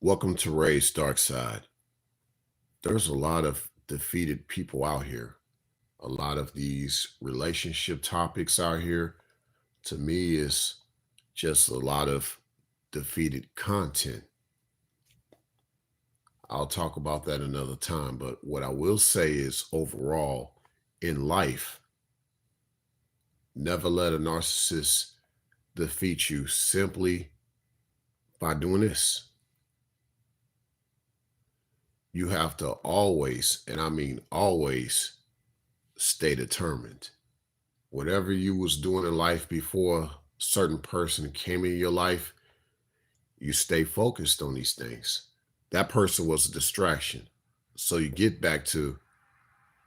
Welcome to Ray's Dark Side. There's a lot of defeated people out here. A lot of these relationship topics out here, to me, is just a lot of defeated content. I'll talk about that another time. But what I will say is overall, in life, never let a narcissist defeat you simply by doing this. You have to always, and I mean always, stay determined. Whatever you was doing in life before a certain person came in your life, you stay focused on these things. That person was a distraction. So you get back to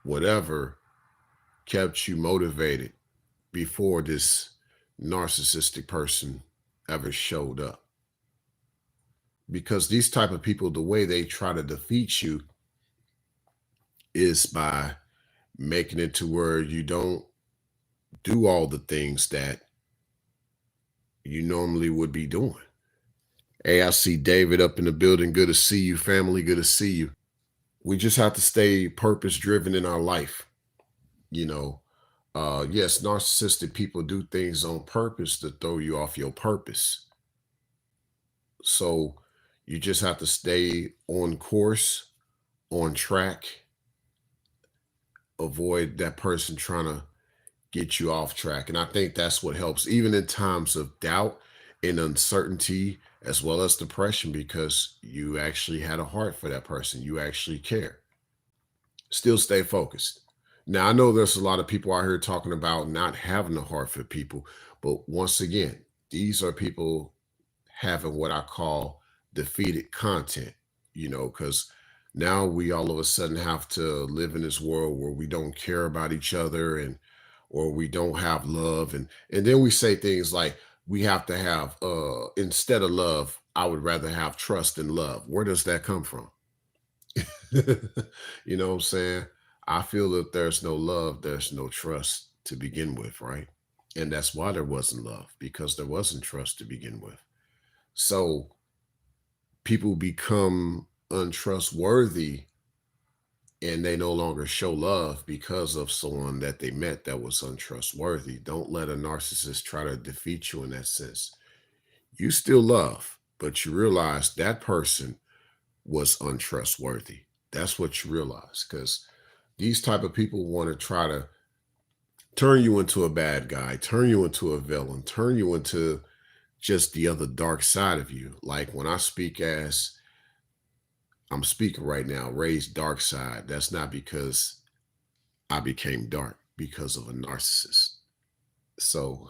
whatever kept you motivated before this narcissistic person ever showed up. Because these type of people, the way they try to defeat you is by making it to where you don't do all the things that you normally would be doing. Hey, I see David up in the building. Good to see you, family. Good to see you. We just have to stay purpose driven in our life. You know, yes, narcissistic people do things on purpose to throw you off your purpose. So you just have to stay on course, on track, avoid that person trying to get you off track. And I think that's what helps, even in times of doubt and uncertainty, as well as depression, because you actually had a heart for that person. You actually care. Still stay focused. Now, I know there's a lot of people out here talking about not having a heart for people, but once again, these are people having what I call defeated content, because now we all of a sudden have to live in this world where we don't care about each other and or we don't have love and then we say things like we have to have instead of love, I would rather have trust than love. Where does that come from? You know what I'm saying? I feel that there's no love, there's no trust to begin with, right? And that's why there wasn't love, because there wasn't trust to begin with. So people become untrustworthy and they no longer show love because of someone that they met that was untrustworthy. Don't let a narcissist try to defeat you in that sense. You still love, but you realize that person was untrustworthy. That's what you realize, because these type of people want to try to turn you into a bad guy, turn you into a villain, turn you into just the other dark side of you. Like when I speak as I'm speaking right now, Ray's dark side, that's not because I became dark because of a narcissist. So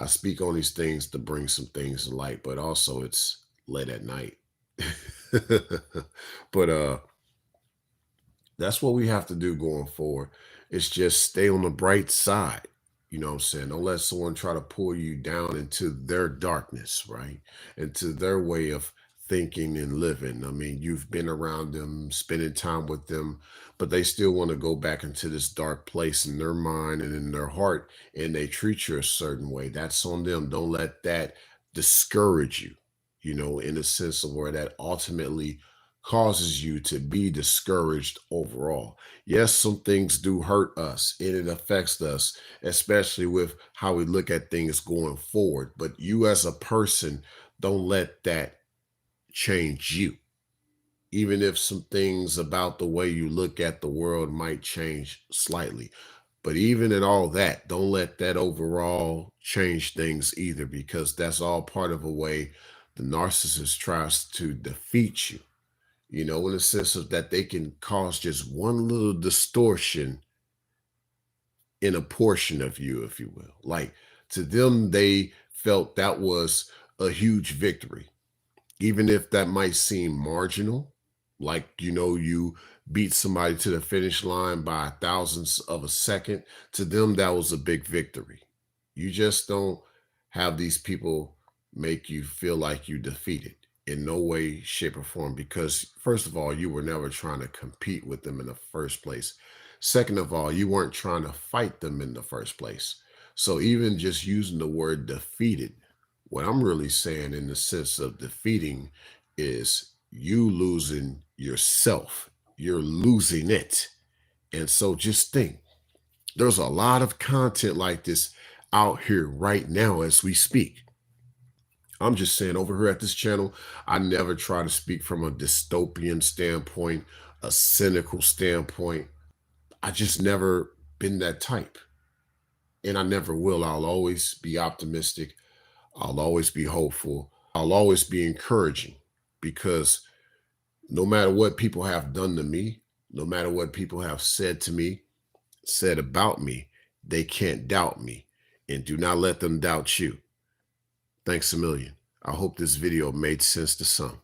I speak on these things to bring some things to light, but also it's late at night. But that's what we have to do going forward. Is just stay on the bright side. You know what I'm saying? Don't let someone try to pull you down into their darkness, right? Into their way of thinking and living. I mean, you've been around them, spending time with them, but they still want to go back into this dark place in their mind and in their heart, and they treat you a certain way. That's on them. Don't let that discourage you, in a sense of where that ultimately causes you to be discouraged overall. Yes, some things do hurt us and it affects us, especially with how we look at things going forward. But you as a person, don't let that change you. Even if some things about the way you look at the world might change slightly. But even in all that, don't let that overall change things either, because that's all part of a way the narcissist tries to defeat you, in the sense of that they can cause just one little distortion in a portion of you, if you will. Like to them, they felt that was a huge victory, even if that might seem marginal. Like, you beat somebody to the finish line by thousandths of a second. To them, that was a big victory. You just don't have these people make you feel like you defeated in no way, shape, or form. Because, first of all, you were never trying to compete with them in the first place. Second of all, you weren't trying to fight them in the first place. So, even just using the word defeated What I'm really saying in the sense of defeating is you losing yourself. You're losing it. And so just think, there's a lot of content like this out here right now as we speak. I'm just saying, over here at this channel, I never try to speak from a dystopian standpoint, a cynical standpoint. I just never been that type. And I never will. I'll always be optimistic. I'll always be hopeful. I'll always be encouraging, because no matter what people have done to me, no matter what people have said to me, said about me, they can't doubt me. And do not let them doubt you. Thanks a million. I hope this video made sense to some.